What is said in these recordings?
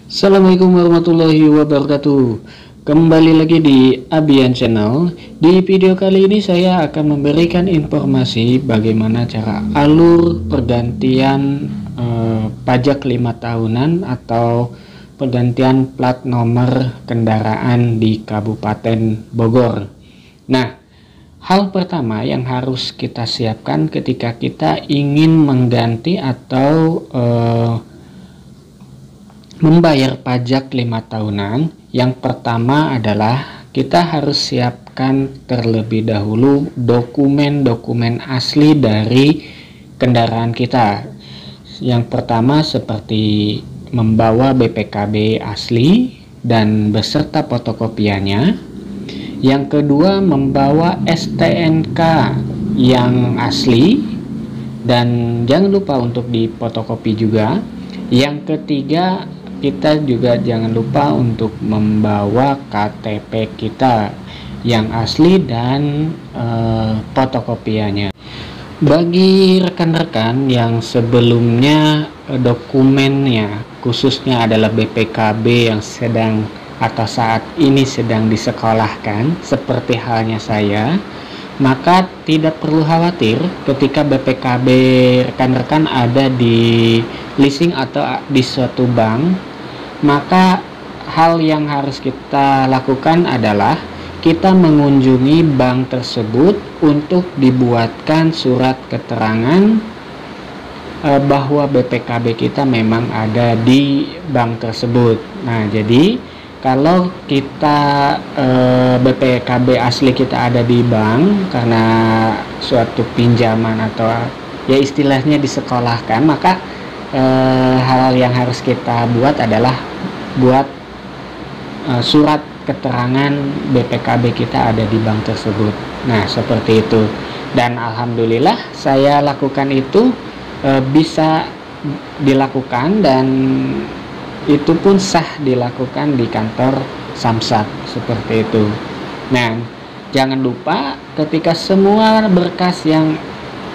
Assalamualaikum warahmatullahi wabarakatuh. Kembali lagi di Abian Channel. Di video kali ini saya akan memberikan informasi bagaimana cara alur pergantian pajak 5 tahunan atau pergantian plat nomor kendaraan di Kabupaten Bogor. Nah, hal pertama yang harus kita siapkan ketika kita ingin mengganti atau membayar pajak 5 tahunan, yang pertama adalah kita harus siapkan terlebih dahulu dokumen-dokumen asli dari kendaraan kita. Yang pertama seperti membawa BPKB asli dan beserta fotokopiannya. Yang kedua membawa STNK yang asli dan jangan lupa untuk difotokopi juga. Yang ketiga, kita juga jangan lupa untuk membawa KTP kita yang asli dan fotokopiannya. Bagi rekan-rekan yang sebelumnya dokumennya khususnya adalah BPKB yang sedang atau saat ini sedang disekolahkan seperti halnya saya, maka tidak perlu khawatir ketika BPKB rekan-rekan ada di leasing atau di suatu bank. Maka hal yang harus kita lakukan adalah kita mengunjungi bank tersebut untuk dibuatkan surat keterangan bahwa BPKB kita memang ada di bank tersebut. Nah, jadi kalau kita BPKB asli kita ada di bank karena suatu pinjaman atau ya istilahnya disekolahkan, maka hal yang harus kita buat adalah buat surat keterangan BPKB kita ada di bank tersebut. Nah, seperti itu. Dan alhamdulillah saya lakukan itu bisa dilakukan dan itu pun sah dilakukan di kantor Samsat seperti itu. Nah, jangan lupa ketika semua berkas yang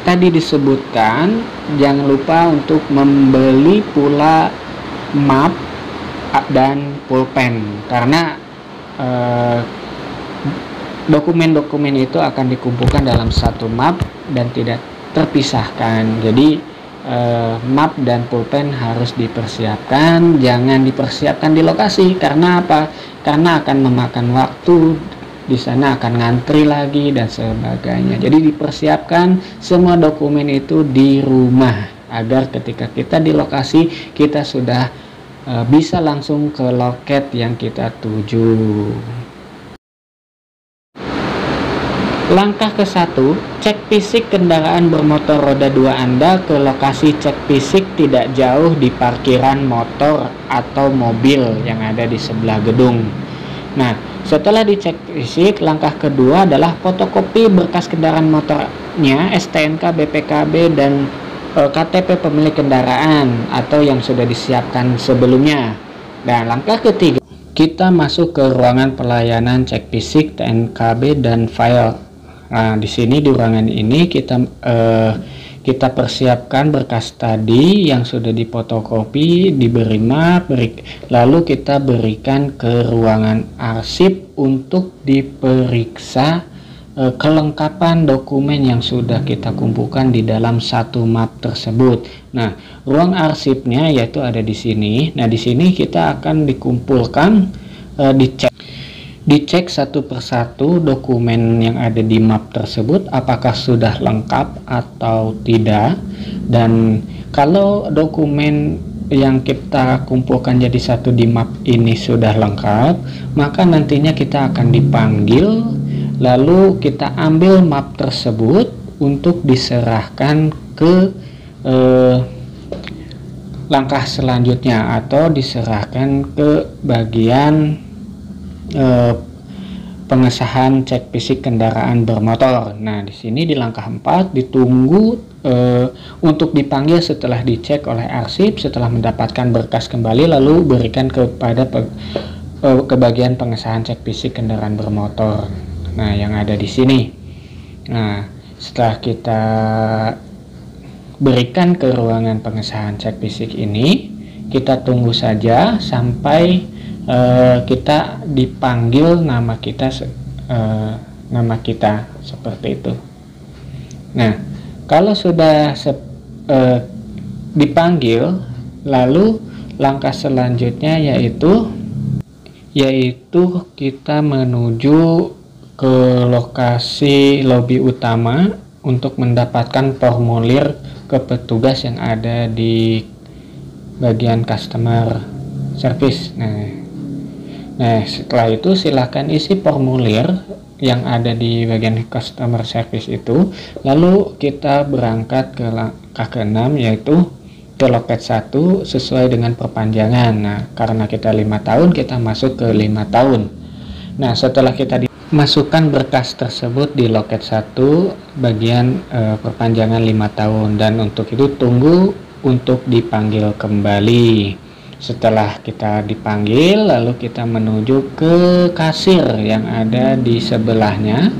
tadi disebutkan, jangan lupa untuk membeli pula map dan pulpen karena dokumen-dokumen itu akan dikumpulkan dalam satu map dan tidak terpisahkan. Jadi map dan pulpen harus dipersiapkan, jangan dipersiapkan di lokasi. Karena apa? Karena akan memakan waktu, di sana akan ngantri lagi dan sebagainya. Jadi dipersiapkan semua dokumen itu di rumah agar ketika kita di lokasi kita sudah bisa langsung ke loket yang kita tuju. Langkah ke-1, cek fisik kendaraan bermotor roda 2 Anda ke lokasi cek fisik tidak jauh di parkiran motor atau mobil yang ada di sebelah gedung. Nah, setelah dicek fisik, langkah kedua adalah fotokopi berkas kendaraan motornya, STNK, BPKB, dan KTP pemilik kendaraan atau yang sudah disiapkan sebelumnya. Dan langkah ketiga, kita masuk ke ruangan pelayanan cek fisik, TNKB, dan file. Nah, di sini di ruangan ini kita persiapkan berkas tadi yang sudah difotokopi, diberi map, lalu kita berikan ke ruangan arsip untuk diperiksa kelengkapan dokumen yang sudah kita kumpulkan di dalam satu map tersebut. Nah, ruang arsipnya yaitu ada di sini. Nah, di sini kita akan dikumpulkan, dicek satu persatu dokumen yang ada di map tersebut apakah sudah lengkap atau tidak. Dan kalau dokumen yang kita kumpulkan jadi satu di map ini sudah lengkap, maka nantinya kita akan dipanggil, lalu kita ambil map tersebut untuk diserahkan ke langkah selanjutnya atau diserahkan ke bagian pengesahan cek fisik kendaraan bermotor. Nah, di sini di langkah 4 ditunggu untuk dipanggil setelah dicek oleh arsip, setelah mendapatkan berkas kembali lalu berikan kepada ke bagian pengesahan cek fisik kendaraan bermotor. Nah, yang ada di sini. Nah, setelah kita berikan ke ruangan pengesahan cek fisik ini, kita tunggu saja sampai kita dipanggil nama kita seperti itu. Nah, kalau sudah dipanggil, lalu langkah selanjutnya yaitu kita menuju ke lokasi lobi utama untuk mendapatkan formulir ke petugas yang ada di bagian customer service. Nah, setelah itu silakan isi formulir yang ada di bagian customer service itu, lalu kita berangkat ke langkah ke-6 yaitu ke loket 1 sesuai dengan perpanjangan. Nah, karena kita 5 tahun, kita masuk ke 5 tahun. Nah, setelah kita masukkan berkas tersebut di loket 1 bagian perpanjangan 5 tahun, dan untuk itu tunggu untuk dipanggil kembali. Setelah kita dipanggil, lalu kita menuju ke kasir yang ada di sebelahnya,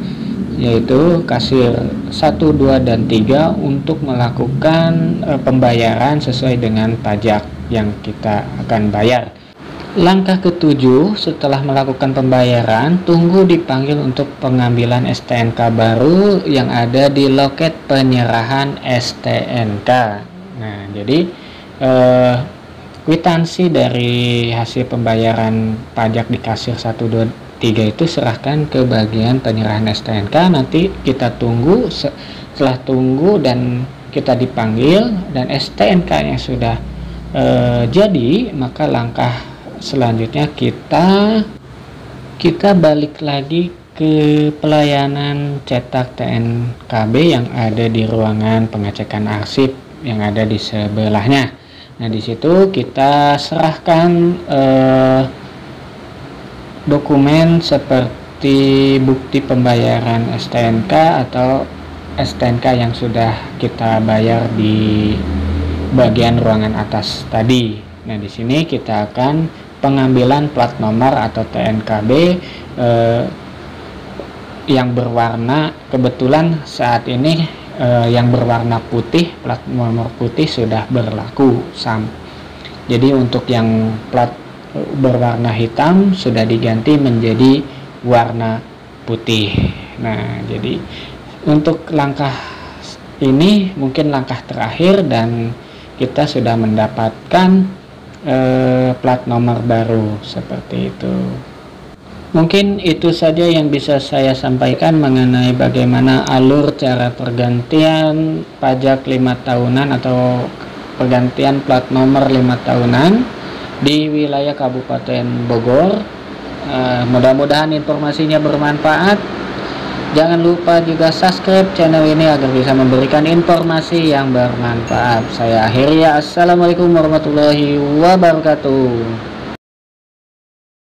yaitu kasir 1, 2, dan 3 untuk melakukan pembayaran sesuai dengan pajak yang kita akan bayar. Langkah ke-7, setelah melakukan pembayaran, tunggu dipanggil untuk pengambilan STNK baru yang ada di loket penyerahan STNK. Nah, jadi kwitansi dari hasil pembayaran pajak di kasir 1, 2, 3 itu serahkan ke bagian penyerahan STNK. Nanti kita tunggu, setelah tunggu dan kita dipanggil dan STNK yang sudah jadi, maka langkah selanjutnya kita balik lagi ke pelayanan cetak TNKB yang ada di ruangan pengecekan arsip yang ada di sebelahnya. Nah, di situ kita serahkan dokumen seperti bukti pembayaran STNK atau STNK yang sudah kita bayar di bagian ruangan atas tadi. Nah, di sini kita akan pengambilan plat nomor atau TNKB yang berwarna, kebetulan saat ini yang berwarna putih, plat nomor putih sudah berlaku. Jadi untuk yang plat berwarna hitam sudah diganti menjadi warna putih. Nah, jadi untuk langkah ini mungkin langkah terakhir dan kita sudah mendapatkan plat nomor baru seperti itu. Mungkin itu saja yang bisa saya sampaikan mengenai bagaimana alur cara pergantian pajak 5 tahunan atau pergantian plat nomor 5 tahunan di wilayah Kabupaten Bogor. Mudah-mudahan informasinya bermanfaat. Jangan lupa juga subscribe channel ini agar bisa memberikan informasi yang bermanfaat. Saya akhiri ya. Assalamualaikum warahmatullahi wabarakatuh.